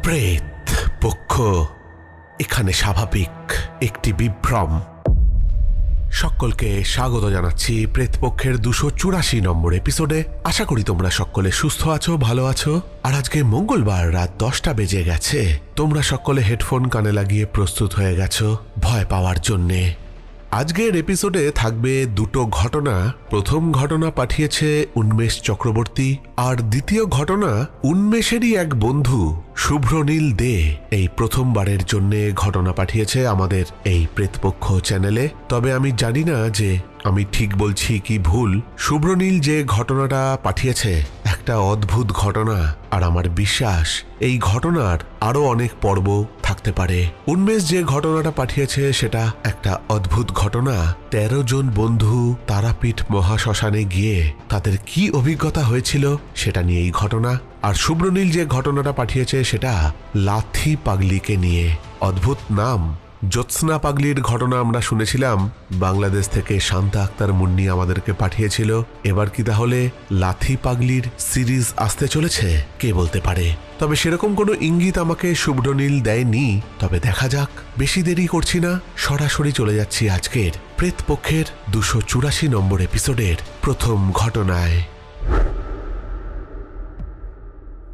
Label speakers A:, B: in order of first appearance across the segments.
A: প্রেত পক্ষ এখানে স্বাভাবিক একটি বিভ্রম। সকলকে স্বাগত জানাচ্ছি প্রেতপক্ষের 284 নম্বর এপিসোডে। আশা করি তোমরা সকলে সুস্থ আছো, ভালো আছো। আর আজকে মঙ্গলবার রাত 10টা বেজে গেছে। তোমরা সকলে হেডফোন কানে লাগিয়ে প্রস্তুত হয়ে গেছো ভয় পাওয়ার জন্যে। আজকের এপিসোডে থাকবে দুটো ঘটনা। প্রথম ঘটনা পাঠিয়েছে উন্মেষ চক্রবর্তী, আর দ্বিতীয় ঘটনা উন্মেষেরই এক বন্ধু শুভ্রনীল দে এই প্রথমবারের জন্যে ঘটনা পাঠিয়েছে আমাদের এই প্রেতপক্ষ চ্যানেলে। তবে আমি জানি না যে আমি ঠিক বলছি কি ভুল। শুভ্রনীল যে ঘটনাটা পাঠিয়েছে একটা অদ্ভুত ঘটনা, আর আমার বিশ্বাস এই ঘটনার আরো অনেক পর্ব থাকতে পারে। উন্মেষ যে ঘটনাটা পাঠিয়েছে সেটা একটা অদ্ভুত ঘটনা। 13 জন বন্ধু তারাপীঠ মহাশ্মশানে গিয়ে তাদের কি অভিজ্ঞতা হয়েছিল সেটা নিয়ে এই ঘটনা। আর শুভ্রনীল যে ঘটনাটা পাঠিয়েছে সেটা লাথি পাগলিকে নিয়ে। অদ্ভুত নাম। জ্যোৎস্না পাগলির ঘটনা আমরা শুনেছিলাম, বাংলাদেশ থেকে শান্তা আক্তার মুন্নি আমাদেরকে পাঠিয়েছিল। এবার কি তাহলে লাথি পাগলির সিরিজ আসতে চলেছে? কে বলতে পারে। তবে সেরকম কোনো ইঙ্গিত আমাকে শুভ্রনীল দেয়নি। তবে দেখা যাক, বেশি দেরি করছি না, সরাসরি চলে যাচ্ছি আজকের প্রেতপক্ষের 284 নম্বর এপিসোডের প্রথম ঘটনায়।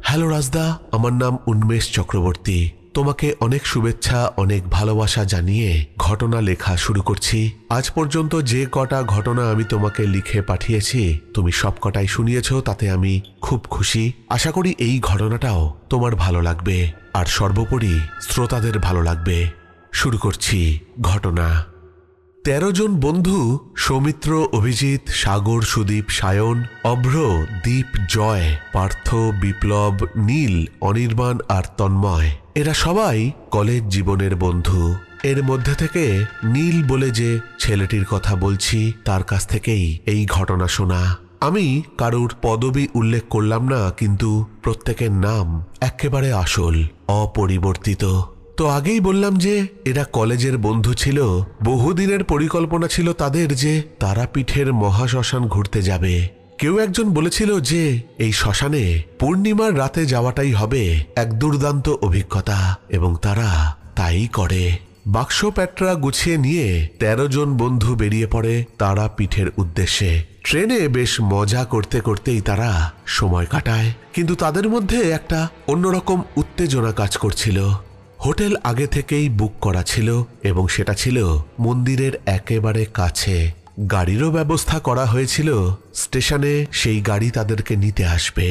A: হ্যালো রাজদা, আমার নাম উন্মেষ চক্রবর্তী। তোমাকে অনেক শুভেচ্ছা, অনেক ভালোবাসা জানিয়ে ঘটনা লেখা শুরু করছি। আজ পর্যন্ত যে কটা ঘটনা আমি তোমাকে লিখে পাঠিয়েছি তুমি সব কটাই শুনিয়েছ, তাতে আমি খুব খুশি। আশা করি এই ঘটনাটাও তোমার ভালো লাগবে, আর সর্বোপরি শ্রোতাদের ভালো লাগবে। শুরু করছি ঘটনা। 13 জন বন্ধু সৌমিত্র, অভিজিৎ, সাগর, সুদীপ, সায়ন, অভ্র, দীপ, জয়, পার্থ, বিপ্লব, নীল, অনির্বাণ আর তন্ময়, এরা সবাই কলেজ জীবনের বন্ধু। এর মধ্যে থেকে নীল বলে যে ছেলেটির কথা বলছি তার কাছ থেকেই এই ঘটনা শোনা। আমি কারুর পদবি উল্লেখ করলাম না, কিন্তু প্রত্যেকের নাম একেবারে আসল, অপরিবর্তিত। তো আগেই বললাম যে এরা কলেজের বন্ধু ছিল। বহুদিনের পরিকল্পনা ছিল তাদের যে তারাপীঠের মহাশ্মশান ঘুরতে যাবে। কেউ একজন বলেছিল যে এই শ্মশানে পূর্ণিমার রাতে যাওয়াটাই হবে এক দুর্দান্ত অভিজ্ঞতা, এবং তারা তাই করে। বাক্স প্যাটরা গুছিয়ে নিয়ে 13 জন বন্ধু বেরিয়ে পড়ে তারাপীঠের উদ্দেশ্যে। ট্রেনে বেশ মজা করতে করতেই তারা সময় কাটায়, কিন্তু তাদের মধ্যে একটা অন্যরকম উত্তেজনা কাজ করছিল। হোটেল আগে থেকেই বুক করা ছিল, এবং সেটা ছিল মন্দিরের একেবারে কাছে। গাড়িরও ব্যবস্থা করা হয়েছিল। স্টেশনে সেই গাড়ি তাদেরকে নিতে আসবে।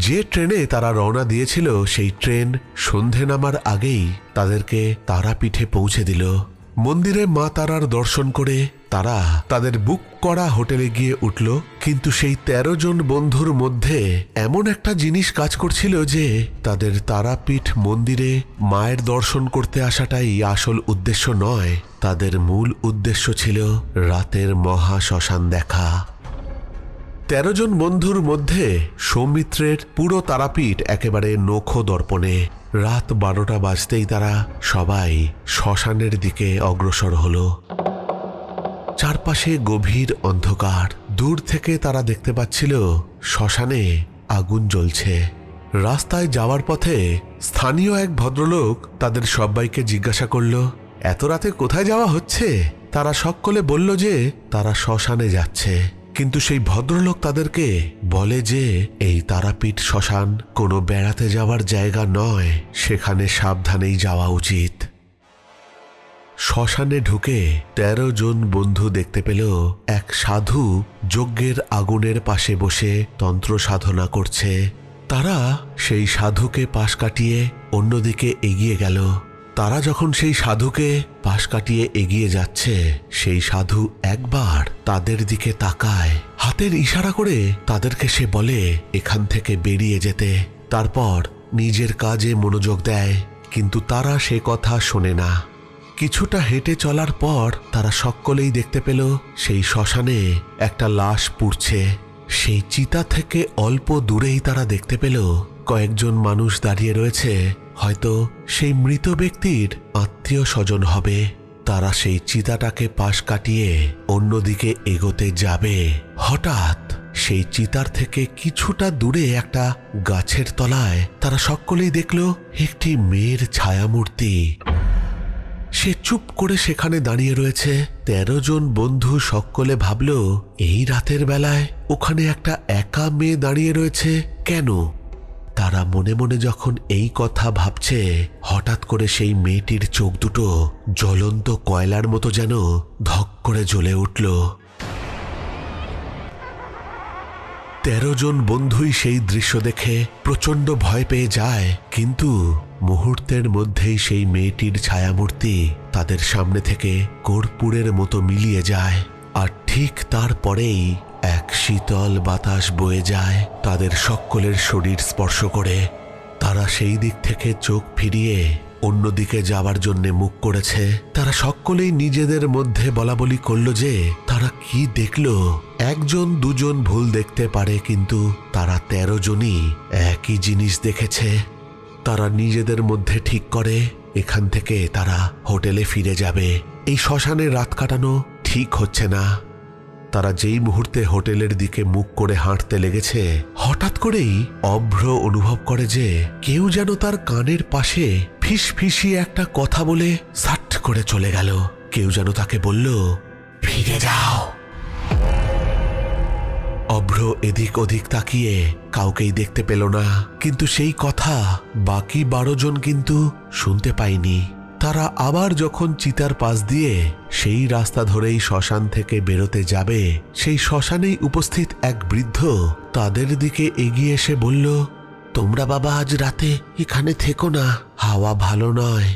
A: যে ট্রেনে তারা রওনা দিয়েছিল সেই ট্রেন সন্ধে নামার আগেই তাদেরকে তারাপীঠে পৌঁছে দিল। মন্দিরে মা তারার দর্শন করে তারা তাদের বুক করা হোটেলে গিয়ে উঠল। কিন্তু সেই 13 জন বন্ধুর মধ্যে এমন একটা জিনিস কাজ করছিল যে তাদের তারাপীঠ মন্দিরে মায়ের দর্শন করতে আসাটাই আসল উদ্দেশ্য নয়। তাদের মূল উদ্দেশ্য ছিল রাতের মহাশ্মশান দেখা। 13 জন বন্ধুর মধ্যে সৌমিত্রের পুরো তারাপীঠ একেবারে নখো দর্পণে। রাত 12টা বাজতেই তারা সবাই শ্মশানের দিকে অগ্রসর হলো। চারপাশে গভীর অন্ধকার। দূর থেকে তারা দেখতে পাচ্ছিল শ্মশানে আগুন জ্বলছে। রাস্তায় যাওয়ার পথে স্থানীয় এক ভদ্রলোক তাদের সবাইকে জিজ্ঞাসা করল, এত রাতে কোথায় যাওয়া হচ্ছে? তারা সকলে বলল যে তারা শ্মশানে যাচ্ছে। কিন্তু সেই ভদ্রলোক তাদেরকে বলে যে এই তারাপীঠ শ্মশান কোনো বেড়াতে যাওয়ার জায়গা নয়, সেখানে সাবধানেই যাওয়া উচিত। শ্মশানে ঢুকে 13 জন বন্ধু দেখতে পেল এক সাধু যজ্ঞের আগুনের পাশে বসে তন্ত্র সাধনা করছে। তারা সেই সাধুকে পাশ কাটিয়ে অন্যদিকে এগিয়ে গেল। তারা যখন সেই সাধুকে পাশ কাটিয়ে এগিয়ে যাচ্ছে, সেই সাধু একবার তাদের দিকে তাকায়, হাতের ইশারা করে তাদেরকে সে বলে এখান থেকে বেরিয়ে যেতে। তারপর নিজের কাজে মনোযোগ দেয়, কিন্তু তারা সে কথা শোনে না। কিছুটা হেঁটে চলার পর তারা সকলেই দেখতে পেল সেই শ্মশানে একটা লাশ পুড়ছে। সেই চিতা থেকে অল্প দূরেই তারা দেখতে পেল কয়েকজন মানুষ দাঁড়িয়ে রয়েছে। হয়তো সেই মৃত ব্যক্তির আত্মীয় স্বজন হবে। তারা সেই চিতাটাকে পাশ কাটিয়ে অন্যদিকে এগোতে যাবে। হঠাৎ সেই চিতার থেকে কিছুটা দূরে একটা গাছের তলায় তারা সকলেই দেখল একটি মেয়ের ছায়ামূর্তি। সে চুপ করে সেখানে দাঁড়িয়ে রয়েছে। 13 জন বন্ধু সকলে ভাবল, এই রাতের বেলায় ওখানে একটা একা মেয়ে দাঁড়িয়ে রয়েছে কেন? তারা মনে মনে যখন এই কথা ভাবছে, হঠাৎ করে সেই মেয়েটির চোখ দুটো জ্বলন্ত কয়লার মতো যেন ধক করে জ্বলে উঠল। 13 জন বন্ধুই সেই দৃশ্য দেখে প্রচণ্ড ভয় পেয়ে যায়, কিন্তু মুহূর্তের মধ্যেই সেই মেয়েটির ছায়ামূর্তি তাদের সামনে থেকে কর্পূরের মতো মিলিয়ে যায়। আর ঠিক তারপরেই এক শীতল বাতাস বয়ে যায় তাদের সকলের শরীর স্পর্শ করে। তারা সেই দিক থেকে চোখ ফিরিয়ে অন্যদিকে যাবার জন্য মুখ করেছে। তারা সকলেই নিজেদের মধ্যে বলাবলি করল যে তারা কি দেখল। একজন দুজন ভুল দেখতে পারে, কিন্তু তারা 13 জনই একই জিনিস দেখেছে। তারা নিজেদের মধ্যে ঠিক করে এখান থেকে তারা হোটেলে ফিরে যাবে। এই শ্মশানে রাত কাটানো ঠিক হচ্ছে না। তারা যেই মুহূর্তে হোটেলের দিকে মুখ করে হাঁটতে লেগেছে, হঠাৎ করেই অভ্র অনুভব করে যে কেউ যেন তার কানের পাশে ফিসফিসিয়ে একটা কথা বলে সাট করে চলে গেল। কেউ যেন তাকে বলল, ফিরে যাও। অভ্র এদিক ওদিক তাকিয়ে কাউকেই দেখতে পেল না, কিন্তু সেই কথা বাকি 12 জন কিন্তু শুনতে পায়নি। তারা আবার যখন চিতার পাশ দিয়ে সেই রাস্তা ধরেই শ্মশান থেকে বেরোতে যাবে, সেই শ্মশানেই উপস্থিত এক বৃদ্ধ তাদের দিকে এগিয়ে এসে বলল, তোমরা বাবা আজ রাতে এখানে থেকো না, হাওয়া ভালো নয়।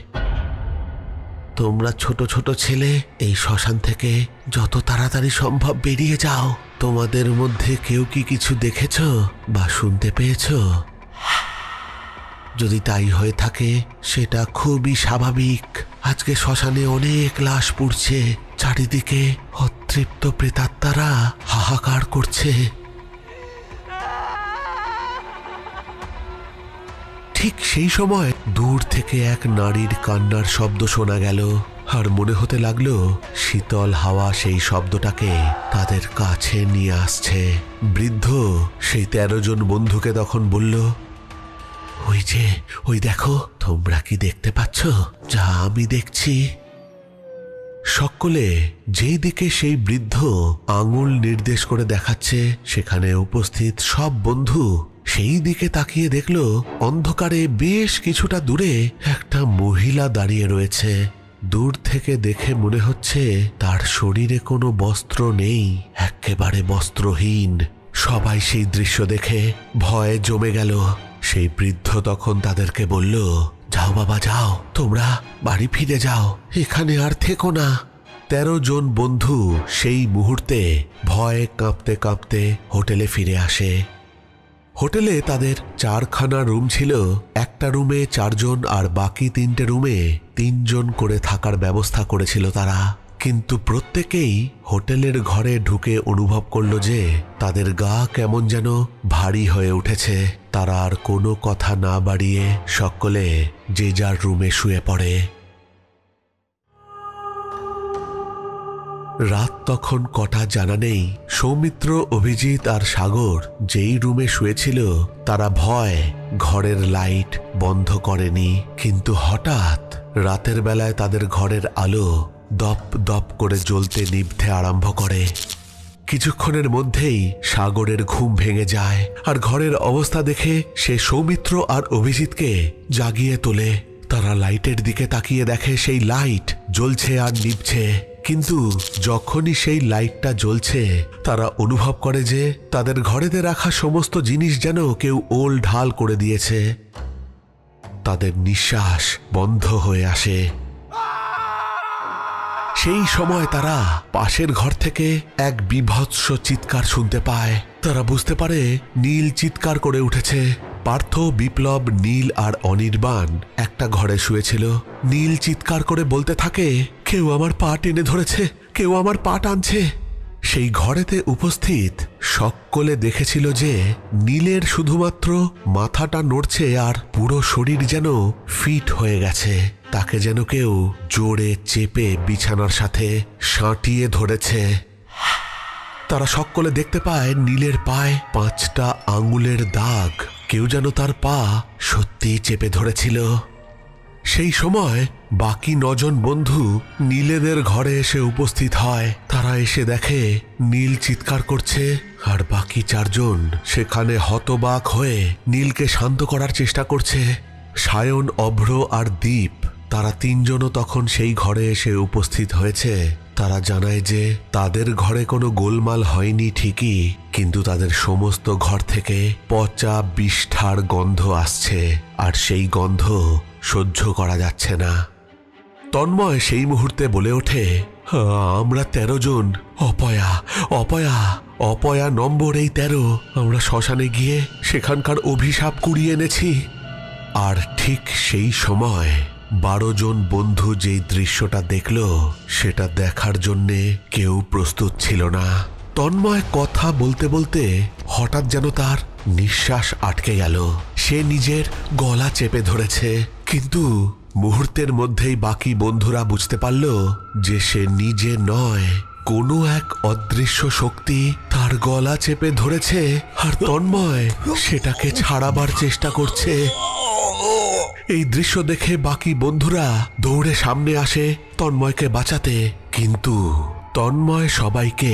A: তোমরা ছোট ছোট ছেলে এই শ্মশান থেকে যত তাড়াতাড়ি সম্ভব বেরিয়ে যাও। তোমাদের মধ্যে কেউ কি কিছু দেখেছ বা শুনতে পেয়েছ? যদি তাই হয়ে থাকে সেটা খুবই স্বাভাবিক। আজকে শ্মশানে অনেক লাশ পুড়ছে, চারিদিকে অতৃপ্ত প্রেতাত্মারা হাহাকার করছে। ঠিক সেই সময় দূর থেকে এক নারীর কান্নার শব্দ শোনা গেল, আর মনে হতে লাগলো শীতল হাওয়া সেই শব্দটাকে তাদের কাছে নিয়ে আসছে। বৃদ্ধ সেই 13 জন বন্ধুকে তখন বলল, ওই দেখো, তোমরা কি দেখতে পাচ্ছ যা আমি দেখছি? সকলে যেই দিকে সেই বৃদ্ধ আঙুল নির্দেশ করে দেখাচ্ছে, সেখানে উপস্থিত সব বন্ধু সেই দিকে তাকিয়ে দেখল অন্ধকারে বেশ কিছুটা দূরে একটা মহিলা দাঁড়িয়ে রয়েছে। দূর থেকে দেখে মনে হচ্ছে তার শরীরে কোনো বস্ত্র নেই, একেবারে বস্ত্রহীন। সবাই সেই দৃশ্য দেখে ভয়ে জমে গেল। সেই বৃদ্ধ তখন তাদেরকে বলল, যাও বাবা যাও, তোমরা বাড়ি ফিরে যাও, এখানে আর থেকো না। 13 জন বন্ধু সেই মুহূর্তে ভয়ে কাঁপতে কাঁপতে হোটেলে ফিরে আসে। হোটেলে তাদের 4খানা রুম ছিল। একটা রুমে 4 জন আর বাকি 3টে রুমে 3 জন করে থাকার ব্যবস্থা করেছিল তারা। কিন্তু প্রত্যেকেই হোটেলের ঘরে ঢুকে অনুভব করল যে তাদের গা কেমন যেন ভারী হয়ে উঠেছে। তারা আর কোনো কথা না বাড়িয়ে সকলে যে যার রুমে শুয়ে পড়ে। রাত তখন কটা জানা নেই। সৌমিত্র, অভিজিৎ আর সাগর যেই রুমে শুয়েছিল তারা ভয় ঘরের লাইট বন্ধ করেনি, কিন্তু হঠাৎ রাতের বেলায় তাদের ঘরের আলো দপ দপ করে জ্বলতে নিভতে আরম্ভ করে। কিছুক্ষণের মধ্যেই সাগরের ঘুম ভেঙে যায়, আর ঘরের অবস্থা দেখে সে সৌমিত্র আর অভিজিৎকে জাগিয়ে তোলে। তারা লাইটের দিকে তাকিয়ে দেখে সেই লাইট জ্বলছে আর নিভছে, কিন্তু যখনই সেই লাইটটা জ্বলছে তারা অনুভব করে যে তাদের ঘরেতে রাখা সমস্ত জিনিস যেন কেউ ওল ঢাল করে দিয়েছে। তাদের নিঃশ্বাস বন্ধ হয়ে আসে। সেই সময় তারা পাশের ঘর থেকে এক বীভৎস চিৎকার শুনতে পায়। তারা বুঝতে পারে নীল চিৎকার করে উঠেছে। পার্থ, বিপ্লব, নীল আর অনির্বাণ একটা ঘরে শুয়েছিল। নীল চিৎকার করে বলতে থাকে, কেউ আমার পা টেনে ধরেছে, কেউ আমার পা টানছে। সেই ঘরেতে উপস্থিত সকলে দেখেছিল যে নীলের শুধুমাত্র মাথাটা নড়ছে আর পুরো শরীর যেন ফিট হয়ে গেছে। তাকে যেন কেউ জোরে চেপে বিছানার সাথে সাঁটিয়ে ধরেছে। তারা সকলে দেখতে পায় নীলের পায়ে 5টা আঙুলের দাগ। কেউ যেন তার পা সত্যিই চেপে ধরেছিল। সেই সময় বাকি 9 জন বন্ধু নীলেদের ঘরে এসে উপস্থিত হয়। তারা এসে দেখে নীল চিৎকার করছে, আর বাকি 4 জন সেখানে হতবাক হয়ে নীলকে শান্ত করার চেষ্টা করছে। সায়ন, অভ্র আর দীপ, তারা 3 জনও তখন সেই ঘরে এসে উপস্থিত হয়েছে। তারা জানায় যে তাদের ঘরে কোনো গোলমাল হয়নি ঠিকই, কিন্তু তাদের সমস্ত ঘর থেকে পচা বিষ্ঠার গন্ধ আসছে, আর সেই গন্ধ সহ্য করা যাচ্ছে না। তন্ময় সেই মুহূর্তে বলে ওঠে, আমরা 13 জন, অপয়া নম্বর এই 13, আমরা শ্মশানে গিয়ে সেখানকার অভিশাপ কুড়িয়ে এনেছি। আর ঠিক সেই সময় 12 জন বন্ধু যেই দৃশ্যটা দেখল, সেটা দেখার জন্যে কেউ প্রস্তুত ছিল না। তন্ময় কথা বলতে বলতে হঠাৎ যেন তার নিঃশ্বাস আটকে গেল। সে নিজের গলা চেপে ধরেছে, কিন্তু মুহূর্তের মধ্যেই বাকি বন্ধুরা বুঝতে পারল যে সে নিজে নয়, কোনো এক অদৃশ্য শক্তি তার গলা চেপে ধরেছে, আর তন্ময় সেটাকে ছাড়াবার চেষ্টা করছে। এই দৃশ্য দেখে বাকি বন্ধুরা দৌড়ে সামনে আসে তন্ময়কে বাঁচাতে, কিন্তু তন্ময় সবাইকে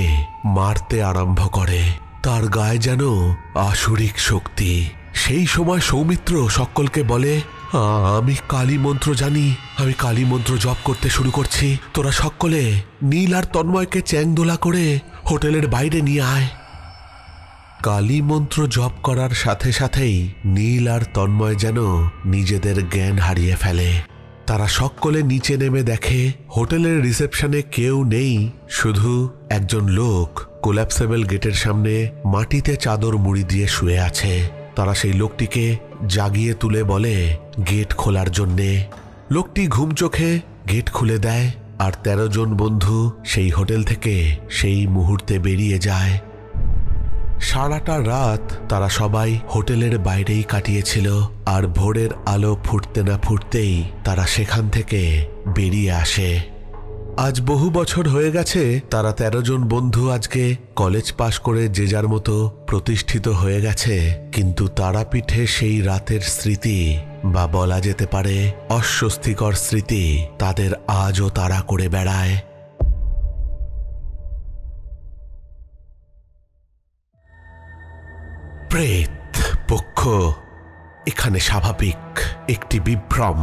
A: মারতে আরম্ভ করে। তার গায়ে যেন আসুরিক শক্তি। সেই সময় সৌমিত্র সকলকে বলে, আমি কালী মন্ত্র জানি, আমি কালী মন্ত্র জপ করতে শুরু করছি। তোরা সকলে নীল আর তন্ময়কে চ্যাংদোলা করে হোটেলের বাইরে নিয়ে আয়। কালী মন্ত্র জপ করার সাথে সাথেই নীল আর তন্ময় যেন নিজেদের জ্ঞান হারিয়ে ফেলে। তারা সকলে নিচে নেমে দেখে হোটেলের রিসেপশনে কেউ নেই, শুধু একজন লোক কোল্যাপসেবল গেটের সামনে মাটিতে চাদর মুড়ি দিয়ে শুয়ে আছে। তারা সেই লোকটিকে জাগিয়ে তুলে বলে গেট খোলার জন্যে। লোকটি ঘুম চোখে গেট খুলে দেয়, আর 13 জন বন্ধু সেই হোটেল থেকে সেই মুহূর্তে বেরিয়ে যায়। সারাটা রাত তারা সবাই হোটেলের বাইরেই কাটিয়েছিল, আর ভোরের আলো ফুটতে না ফুটতেই তারা সেখান থেকে বেরিয়ে আসে। আজ বহু বছর হয়ে গেছে। তারা 13 জন বন্ধু আজকে কলেজ পাশ করে যে যার মতো প্রতিষ্ঠিত হয়ে গেছে, কিন্তু তারাপীঠে সেই রাতের স্মৃতি, বা বলা যেতে পারে অস্বস্তিকর স্মৃতি, তাদের আজও তাড়া করে বেড়ায়। প্রেত পক্ষ এখানে স্বাভাবিক একটি বিভ্রম।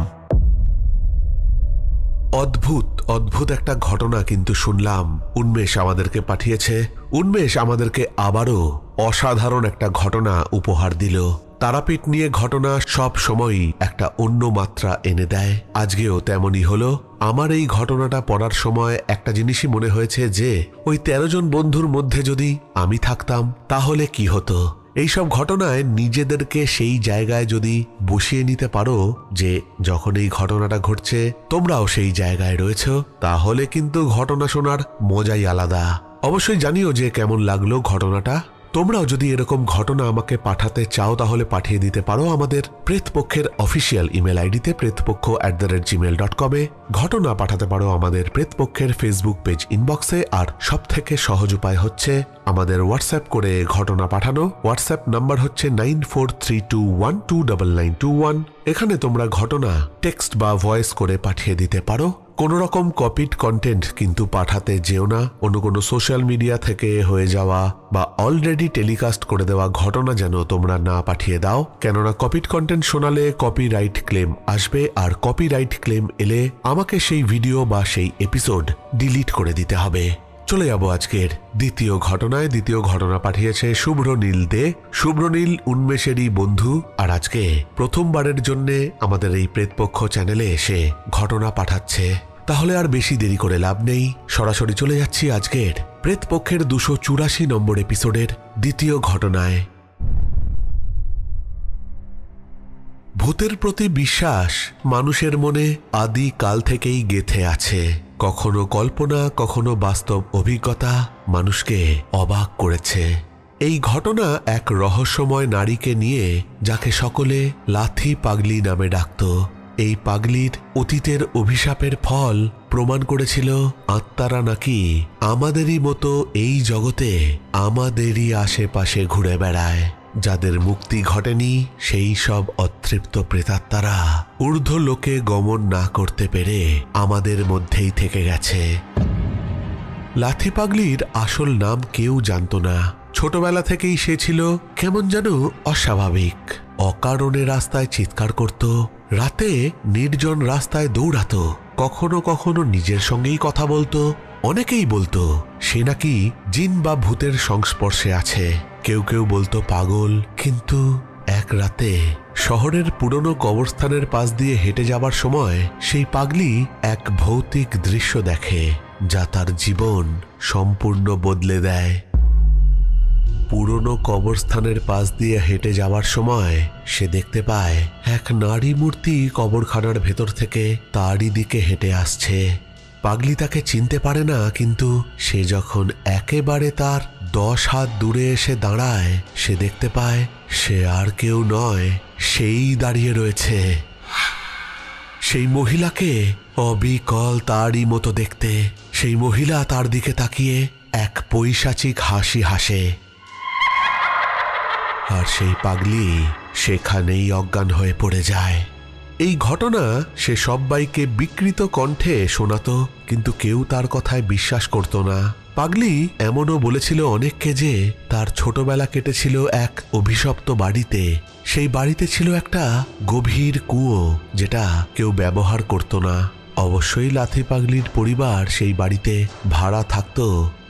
A: অদ্ভুত একটা ঘটনা কিন্তু শুনলাম। উন্মেষ আমাদেরকে পাঠিয়েছে। উন্মেষ আমাদেরকে আবারও অসাধারণ একটা ঘটনা উপহার দিল। তারাপীঠ নিয়ে ঘটনা সব সময়ই একটা অন্য মাত্রা এনে দেয়। আজকেও তেমনই হলো। আমার এই ঘটনাটা পড়ার সময় একটা জিনিসই মনে হয়েছে যে ওই 13 জন বন্ধুর মধ্যে যদি আমি থাকতাম তাহলে কি হতো। এইসব ঘটনায় নিজেদেরকে সেই জায়গায় যদি বসিয়ে নিতে পারো যে যখন এই ঘটনাটা ঘটছে তোমরাও সেই জায়গায় রয়েছো, তাহলে কিন্তু ঘটনা শোনার মজাই আলাদা। অবশ্যই জানিও যে কেমন লাগলো ঘটনাটা। তোমরাও যদি এরকম ঘটনা আমাকে পাঠাতে চাও তাহলে পাঠিয়ে দিতে পারো আমাদের প্রেতপক্ষের অফিসিয়াল ইমেল আইডিতে pretpokho@gmail.com এ। ঘটনা পাঠাতে পারো আমাদের প্রেতপক্ষের ফেসবুক পেজ ইনবক্সে। আর সব থেকে সহজ উপায় হচ্ছে আমাদের হোয়াটসঅ্যাপ করে ঘটনা পাঠানো। হোয়াটসঅ্যাপ নাম্বার হচ্ছে 9432129921। এখানে তোমরা ঘটনা টেক্সট বা ভয়েস করে পাঠিয়ে দিতে পারো। কোনো রকম কপিড কন্টেন্ট কিন্তু পাঠাতে যেও না। অন্য কোনো সোশ্যাল মিডিয়া থেকে হয়ে যাওয়া বা অলরেডি টেলিকাস্ট করে দেওয়া ঘটনা যেন তোমরা না পাঠিয়ে দাও, কেননা কপিড কন্টেন্ট শোনালে কপিরাইট ক্লেম আসবে, আর কপিরাইট ক্লেম এলে আমাকে সেই ভিডিও বা সেই এপিসোড ডিলিট করে দিতে হবে। চলে যাব আজকের দ্বিতীয় ঘটনায়। দ্বিতীয় ঘটনা পাঠিয়েছে শুভ্রনীল দে। শুভ্রনীল উন্মেষেরই বন্ধু, আর আজকে প্রথমবারের জন্য আমাদের এই প্রেতপক্ষ চ্যানেলে এসে ঘটনা পাঠাচ্ছে। তাহলে আর বেশি দেরি করে লাভ নেই, সরাসরি চলে যাচ্ছি আজকের প্রেতপক্ষের 284 নম্বর এপিসোডের দ্বিতীয় ঘটনায়। ভূতের প্রতি বিশ্বাস মানুষের মনে আদি কাল থেকেই গেঁথে আছে। কখনো কল্পনা, কখনো বাস্তব অভিজ্ঞতা মানুষকে অবাক করেছে। এই ঘটনা এক রহস্যময় নারীকে নিয়ে, যাকে সকলে লাথি পাগলি নামে ডাকত। এই পাগলির অতীতের অভিশাপের ফল প্রমাণ করেছিল আত্মারা নাকি আমাদেরই মতো এই জগতে আমাদেরই আশেপাশে ঘুরে বেড়ায়। যাদের মুক্তি ঘটেনি সেই সব অতৃপ্ত প্রেতাত্মারা ঊর্ধ্ব লোকে গমন না করতে পেরে আমাদের মধ্যেই থেকে গেছে। লাথি পাগলির আসল নাম কেউ জানত না। ছোটবেলা থেকেই সে ছিল কেমন যেন অস্বাভাবিক। অকারণে রাস্তায় চিৎকার করত, রাতে নির্জন রাস্তায় দৌড়াতো, কখনো কখনো নিজের সঙ্গেই কথা বলতো। অনেকেই বলতো সে নাকি জিন বা ভূতের সংস্পর্শে আছে, কেউ কেউ বলতো পাগল। কিন্তু এক রাতে শহরের পুরনো কবরস্থানের পাশ দিয়ে হেঁটে যাবার সময় সেই পাগলি এক ভৌতিক দৃশ্য দেখে যা তার জীবন সম্পূর্ণ বদলে দেয়। পুরনো কবরস্থানের পাশ দিয়ে হেঁটে যাওয়ার সময় সে দেখতে পায় এক নারী মূর্তি কবরখানার ভেতর থেকে তারই দিকে হেঁটে আসছে। পাগলি তাকে চিনতে পারে না, কিন্তু সে যখন একেবারে তার 10 হাত দূরে এসে দাঁড়ায় সে দেখতে পায় সে আর কেউ নয়, সেই দাঁড়িয়ে রয়েছে। সেই মহিলাকে অবিকল তারই মতো দেখতে। সেই মহিলা তার দিকে তাকিয়ে এক পৈশাচিক হাসি হাসে, আর সেই পাগলি সেখানেই অজ্ঞান হয়ে পড়ে যায়। এই ঘটনা সে সবাইকে বিকৃত কণ্ঠে শোনাতো, কিন্তু কেউ তার কথায় বিশ্বাস করত না। পাগলি এমনও বলেছিল অনেককে যে তার ছোটবেলা কেটেছিল এক অভিশপ্ত বাড়িতে। সেই বাড়িতে ছিল একটা গভীর কুয়ো যেটা কেউ ব্যবহার করত না। অবশ্যই লাথি পাগলির পরিবার সেই বাড়িতে ভাড়া থাকতো।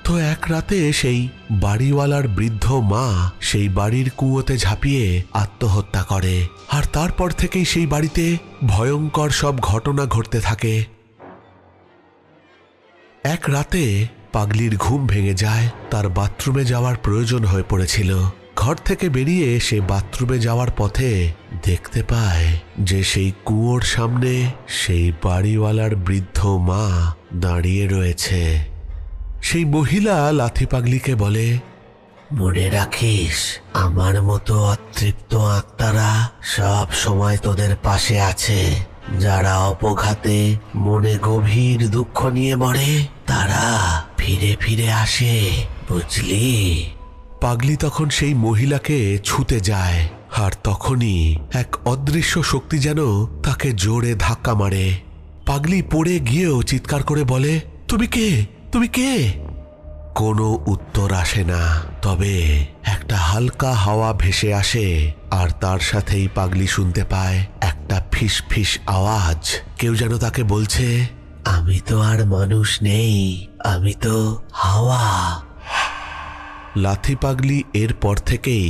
A: তো এক রাতে সেই বাড়িওয়ালার বৃদ্ধ মা সেই বাড়ির কুয়োতে ঝাঁপিয়ে আত্মহত্যা করে, আর তারপর থেকেই সেই বাড়িতে ভয়ঙ্কর সব ঘটনা ঘটতে থাকে। এক রাতে পাগলির ঘুম ভেঙে যায়। তার বাথরুমে যাওয়ার প্রয়োজন হয়ে পড়েছিল। ঘর থেকে বেরিয়ে সে বাথরুমে যাওয়ার পথে দেখতে পায় যে সেই কুয়োর সামনে সেই বাড়িওয়ালার বৃদ্ধ মা দাঁড়িয়ে রয়েছে। সেই মহিলা লাথি পাগলিকে বলে, মনে রাখিস, আমার মতো অতৃপ্ত আত্মারা সব সময় তোদের পাশে আছে। যারা অপঘাতে মনে গভীর দুঃখ নিয়ে মরে তারা ফিরে ফিরে আসে, বুঝলি? পাগলি তখন সেই মহিলাকে ছুতে যায়, আর তখনই এক অদৃশ্য শক্তি যেন তাকে জোরে ধাক্কা মারে। পাগলি পড়ে গিয়েও চিৎকার করে বলে, তুমি কে? তুমি কে? কোনো উত্তর আসে না, তবে একটা হালকা হাওয়া ভেসে আসে, আর তার সাথেই পাগলি শুনতে পায় একটা ফিস ফিস আওয়াজ। কেউ যেন তাকে বলছে, আমি তো আর মানুষ নেই, আমি তো হাওয়া। লাথি পাগলি এরপর থেকেই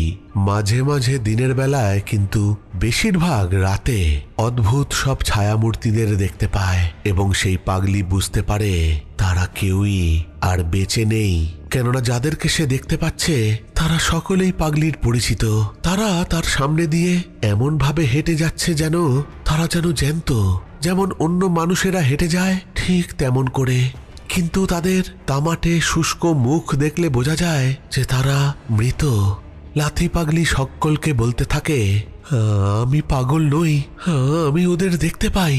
A: মাঝে মাঝে দিনের বেলায়, কিন্তু বেশিরভাগ রাতে অদ্ভুত সব ছায়ামূর্তিদের দেখতে পায়, এবং সেই পাগলি বুঝতে পারে তারা কেউই আর বেঁচে নেই। কেননা যাদেরকে সে দেখতে পাচ্ছে তারা সকলেই পাগলির পরিচিত। তারা তার সামনে দিয়ে এমন ভাবে হেঁটে যাচ্ছে যেন তারা যেন জ্যান্ত, যেমন অন্য মানুষেরা হেঁটে যায় ঠিক তেমন করে। কিন্তু তাদের তামাটে শুষ্ক মুখ দেখলে বোঝা যায় যে তারা মৃত। লাথি পাগলি সকলকে বলতে থাকে, আমি পাগল নই, আমি ওদের দেখতে পাই।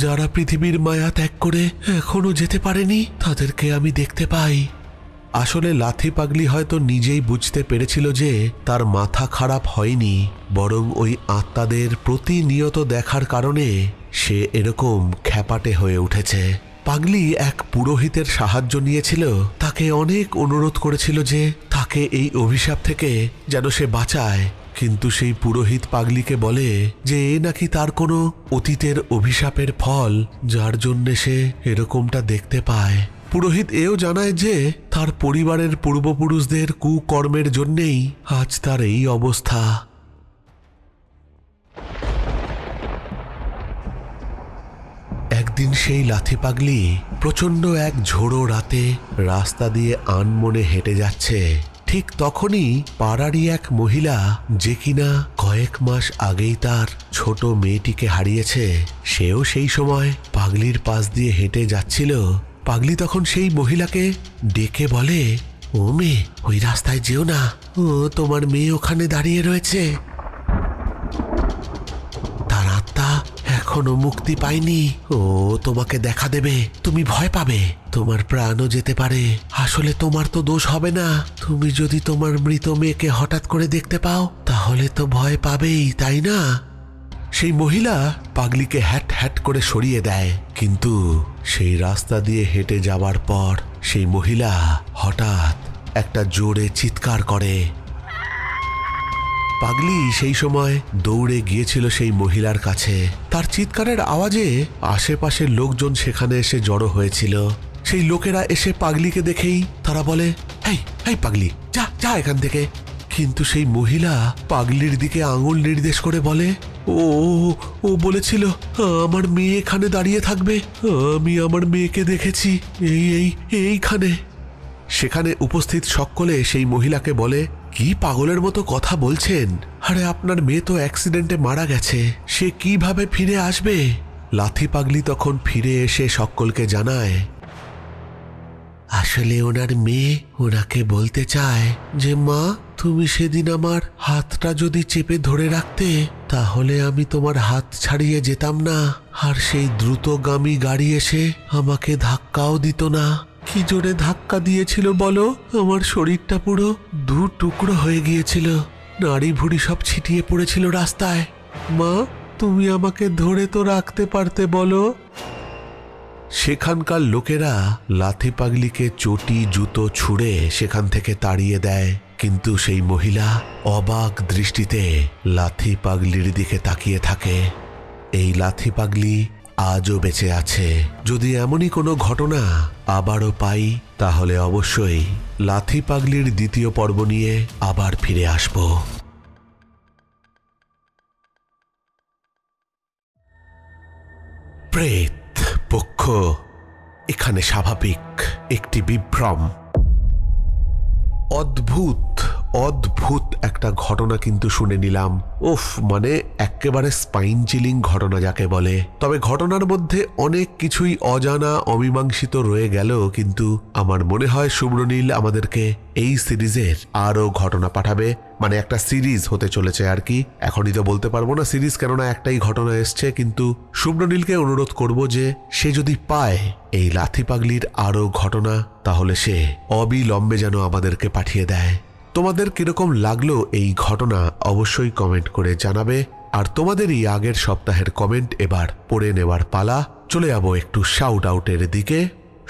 A: যারা পৃথিবীর মায়া ত্যাগ করে এখনো যেতে পারেনি তাদেরকে আমি দেখতে পাই। আসলে লাথি পাগলি হয়তো নিজেই বুঝতে পেরেছিল যে তার মাথা খারাপ হয়নি, বরং ওই আত্মাদের প্রতিনিয়ত দেখার কারণে সে এরকম খ্যাপাটে হয়ে উঠেছে। পাগলি এক পুরোহিতের সাহায্য নিয়েছিল, তাকে অনেক অনুরোধ করেছিল যে তাকে এই অভিশাপ থেকে যেন সে বাঁচায়। কিন্তু সেই পুরোহিত পাগলিকে বলে যে এ নাকি তার কোনো অতীতের অভিশাপের ফল, যার জন্যে সে এরকমটা দেখতে পায়। পুরোহিত এও জানায় যে তার পরিবারের পূর্বপুরুষদের কুকর্মের জন্যেই আজ তার এই অবস্থা। একদিন সেই লাথি পাগলি প্রচণ্ড এক ঝোড়ো রাতে রাস্তা দিয়ে আনমনে হেঁটে যাচ্ছে। ঠিক তখনই পাড়ারই এক মহিলা, যে কিনা কয়েক মাস আগেই তার ছোট মেয়েটিকে হারিয়েছে, সেও সেই সময় পাগলির পাশ দিয়ে হেঁটে যাচ্ছিল। পাগলি তখন সেই মহিলাকে ডেকে বলে, ও মেয়ে, ওই রাস্তায় যেও না, ও তোমার মেয়ে ওখানে দাঁড়িয়ে রয়েছে। তার আত্মা এখন এখনো মুক্তি পায়নি। ও তোমাকে দেখা দেবে, তুমি ভয় পাবে, তোমার প্রাণও যেতে পারে। আসলে তোমার তো দোষ হবে না। তুমি যদি তোমার মৃত মেয়েকে হঠাৎ করে দেখতে পাও তাহলে তো ভয় পাবেই, তাই না? সেই মহিলা পাগলিকে হ্যাট হ্যাট করে সরিয়ে দেয়, কিন্তু সেই রাস্তা দিয়ে হেঁটে যাওয়ার পর সেই মহিলা হঠাৎ একটা জোরে চিৎকার করে। পাগলি সেই সময় দৌড়ে গিয়েছিল সেই মহিলার কাছে। তার চিৎকারের আওয়াজে আশেপাশের লোকজন সেখানে এসে জড়ো হয়েছিল। সেই লোকেরা এসে পাগলিকে দেখেই তারা বলে, এই এই পাগলি, যা যা এখান থেকে। কিন্তু সেই মহিলা পাগলির দিকে আঙুল নির্দেশ করে বলে, ও ও বলেছিল আমার মেয়ে এখানে দাঁড়িয়ে থাকবে, আমি আমার মেয়েকে দেখেছি এইখানে। সেখানে উপস্থিত সকলে সেই মহিলাকে বলে, কি পাগলের মতো কথা বলছেন? আরে আপনার মেয়ে তো অ্যাক্সিডেন্টে মারা গেছে, সে কিভাবে ফিরে আসবে? লাথি পাগলি তখন ফিরে এসে সকলকে জানায়, আসলে ওনার মেয়ে ওনাকে বলতে চায় যে মা, তুমি সেদিন আমার হাতটা যদি চেপে ধরে রাখতে তাহলে আমি তোমার হাত ছাড়িয়ে যেতাম না, আর সেই দ্রুতগামী গাড়ি এসে আমাকে ধাক্কাও দিত না। কি জোরে ধাক্কা দিয়েছিল বলো, আমার শরীরটা পুরো দু টুকরো হয়ে গিয়েছিল, নাড়ি ভুড়ি সব ছিটিয়ে পড়েছিল রাস্তায়। মা, তুমি আমাকে ধরে তো রাখতে পারতে বলো। সেখানকার লোকেরা লাথি পাগলিকে চটি জুতো ছুঁড়ে সেখান থেকে তাড়িয়ে দেয়, কিন্তু সেই মহিলা অবাক দৃষ্টিতে লাথি পাগলির দিকে তাকিয়ে থাকে। এই লাথি পাগলি আজও বেঁচে আছে। যদি এমনই কোনো ঘটনা আবারও পাই তাহলে অবশ্যই লাথি পাগলির দ্বিতীয় পর্ব নিয়ে আবার ফিরে আসব। প্রেত পক্ষ এখানে স্বাভাবিক একটি বিভ্রম। অদ্ভুত অদ্ভুত একটা ঘটনা কিন্তু শুনে নিলাম। উফ, মানে একেবারে স্পাইন চিলিং ঘটনা যাকে বলে। তবে ঘটনার মধ্যে অনেক কিছুই অজানা অমীমাংসিত রয়ে গেল, কিন্তু আমার মনে হয় শুভ্রনীল আমাদেরকে এই সিরিজের আরো ঘটনা পাঠাবে। মানে একটা সিরিজ হতে চলেছে আর কি, এখনই তো বলতে পারবো না সিরিজ, কেননা একটাই ঘটনা এসছে। কিন্তু শুভ্রনীলকে অনুরোধ করব যে সে যদি পায় এই লাথি পাগলির আরো ঘটনা তাহলে সে অবিলম্বে যেন আমাদেরকে পাঠিয়ে দেয়। তোমাদের কিরকম লাগলো এই ঘটনা অবশ্যই কমেন্ট করে জানাবে। আর তোমাদেরই আগের সপ্তাহের কমেন্ট এবার পড়ে নেওয়ার পালা। চলে যাব একটু শাউট আউটের দিকে।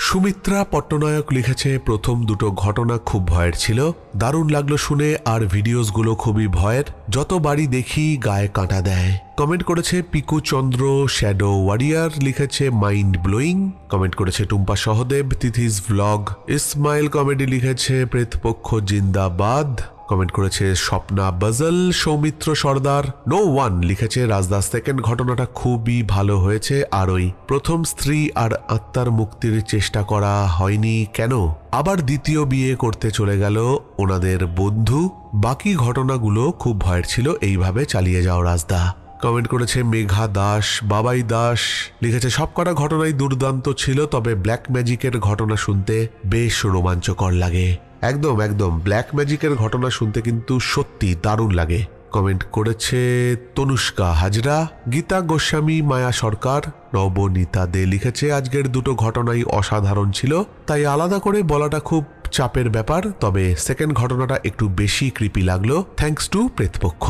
A: সুমিত্রা পট্টনায়ক লিখেছে, প্রথম দুটো ঘটনা খুব ভয়ের ছিল, দারুণ লাগলো শুনে, আর ভিডিওসগুলো খুবই ভয়ের, যতবারই দেখি গায়ে কাঁটা দেয়। কমেন্ট করেছে পিকু চন্দ্র শ্যাডো ওয়ারিয়ার, লিখেছে মাইন্ড ব্লোয়িং। কমেন্ট করেছে টুম্পা সহদেব তিথিস ভ্লগ। ইসমাইল কমেডি লিখেছে প্রেতপক্ষ জিন্দাবাদ। কমেন্ট করেছে স্বপ্না বাজল। সৌমিত্র সর্দার নো ওয়ান লিখেছে রাজদাস সেকেন্ড ঘটনাটা খুবই ভালো হয়েছে, আর ওই প্রথম স্ত্রী আর আত্মার মুক্তির চেষ্টা করা হয়নি কেন, আবার দ্বিতীয় বিয়ে করতে চলে গেল ওনাদের বন্ধু। বাকি ঘটনাগুলো খুব ভয়ের ছিল, এইভাবে চালিয়ে যাও রাজদা। কমেন্ট করেছে মেঘা দাস। বাবাই দাস লিখেছে সবকটা ঘটনাই দুর্দান্ত ছিল, তবে ব্ল্যাক ম্যাজিকের ঘটনা শুনতে বেশ রোমাঞ্চকর লাগে। একদম একদম, ব্ল্যাক ম্যাজিকের ঘটনা শুনতে কিন্তু সত্যি দারুণ লাগে। কমেন্ট করেছে তনুষ্কা হাজরা। গীতা গোস্বামী, মায়া সরকার, নবনীতা দে লিখেছে আজকের দুটো ঘটনাই অসাধারণ ছিল, তাই আলাদা করে বলাটা খুব চাপের ব্যাপার, তবে সেকেন্ড ঘটনাটা একটু বেশি ক্রিপি লাগলো, thanks to Pretpokkho.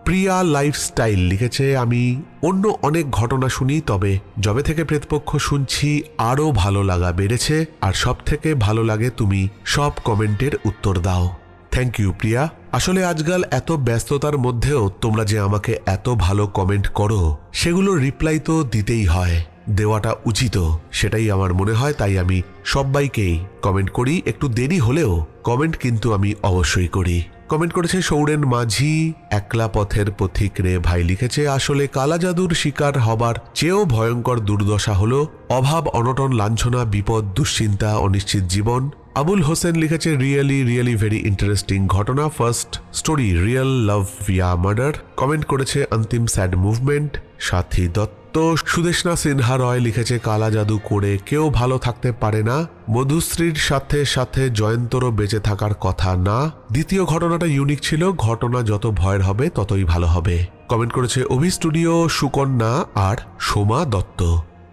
A: Priya lifestyle লিখেছে আমি অন্য অনেক ঘটনা শুনি, তবে যবে থেকে প্রেতপক্ষ শুনছি আরও ভালো লাগা বেড়েছে, আর সব থেকে ভালো লাগে তুমি সব কমেন্টের উত্তর দাও। থ্যাংক ইউ প্রিয়া। আসলে আজকাল এত ব্যস্ততার মধ্যেও তোমরা যে আমাকে এত ভালো কমেন্ট করো, সেগুলো রিপ্লাই তো দিতেই হয়, দেওয়াটা উচিত, সেটাই আমার মনে হয়। তাই আমি সবাইকেই কমেন্ট করি, একটু দেরি হলেও কমেন্ট কিন্তু আমি অবশ্যই করি। কমেন্ট করেছে সৌরেন মাঝি। একলা পথের পথিক রে ভাই লিখেছে আসলে কালা জাদুর শিকার হবার চেয়েও ভয়ঙ্কর দুর্দশা হলো অভাব, অনটন, লাঞ্ছনা, বিপদ, দুশ্চিন্তা, অনিশ্চিত জীবন। আবুল হোসেন লিখেছে রিয়েলি ভেরি ইন্টারেস্টিং ঘটনা, first story real love Villa murder. Comment করেছে অন্তিম স্যাড মুভমেন্ট। সাথী দত্ত দত্ত, সুদেষ্ণা সিনহা রয় লিখেছে কালা জাদু করে কেউ ভালো থাকতে পারে না, মধুশ্রীর সাথে সাথে জয়ন্তরও বেঁচে থাকার কথা না। দ্বিতীয় ঘটনাটা ইউনিক ছিল, ঘটনা যত ভয়ের হবে ততই ভালো হবে। কমেন্ট করেছে অভি স্টুডিও, সুকন্যা আর সোমা দত্ত।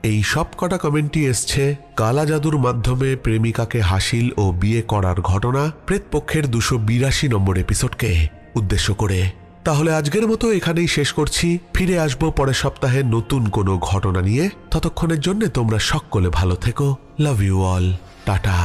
A: এই সব কটা কমেন্টই এসছে কালা জাদুর মাধ্যমে প্রেমিকাকে হাসিল ও বিয়ে করার ঘটনা প্রেতপক্ষের 282 নম্বর এপিসোডকে উদ্দেশ্য করে। তাহলে আজকের মতো এখানেই শেষ করছি। ফিরে আসবো পরের সপ্তাহে নতুন কোনো ঘটনা নিয়ে। ততক্ষণের জন্য তোমরা সকলে ভালো থেকো। Love you all. টাটা।